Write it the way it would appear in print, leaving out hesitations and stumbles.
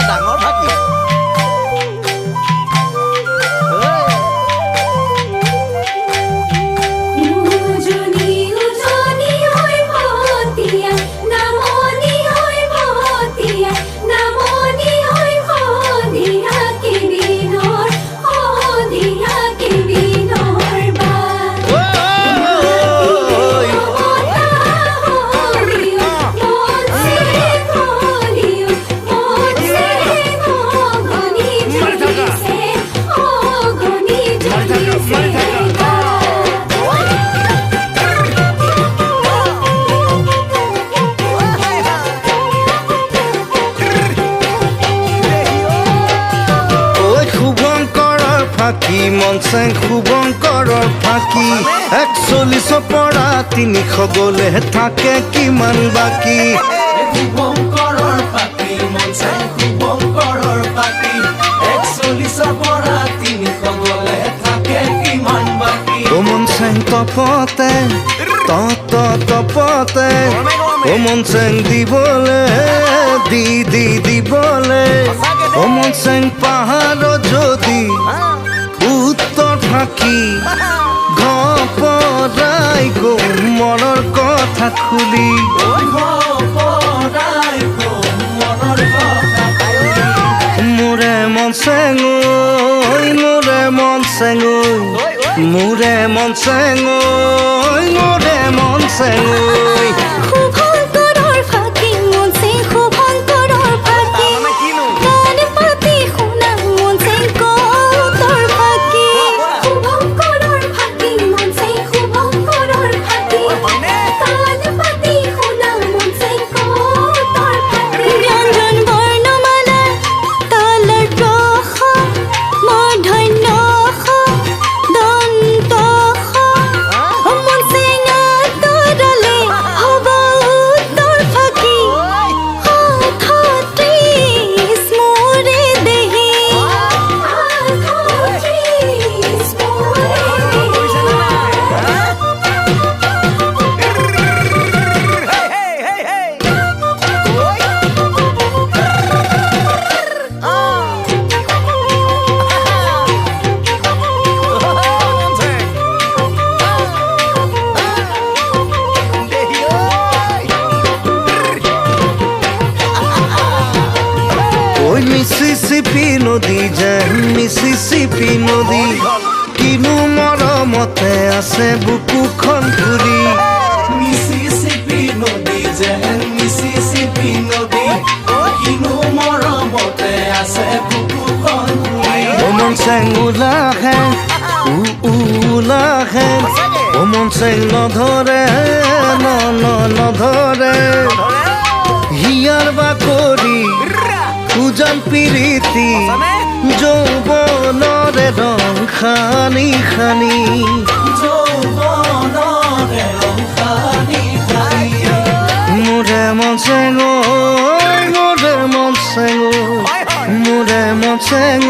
ডাঙৰ ভাগি ফাঁকি মনচেং শুভঙ্কৰৰ ফাঁকি ৪১ পৰা ৩০০ গ'লে থাকে কিমান বাকী শুভঙ্কৰৰ ফাঁকি মনচেং শুভঙ্কৰৰ ফাঁকি ৪১ পৰা ৩০০ গ'লে থাকে কিমান বাকী ও মনচেং তপতে তপতে ও মনচেং দিবলে দিবলে ও মনচেং পাহাৰ যদি উত্তৰ ফাঁকি ঘপৰাই গৈ মনৰ কথা খুলি মোৰে মনচেং মোৰে মনচেং মোৰে মনচেং মোৰে মনচেং মিছিছিপি নদী যেন মিছিছিপি নদী কিনো মৰমতে আছে বুকুখন ফুৰি মিছিছিপি নদী যেন মিছিছিপি নদী কিনো মৰমতে আছে বুকুখন ফুৰি ও মনচেং ওলাহে ওলাহে ও মনচেং নধৰে নধৰে হিয়াৰ বাকৰি উজান পিৰিতি যৌৱনৰে ৰং খানি খানি মোৰে মনচেং মোৰে মনচেং মোৰে মনচেং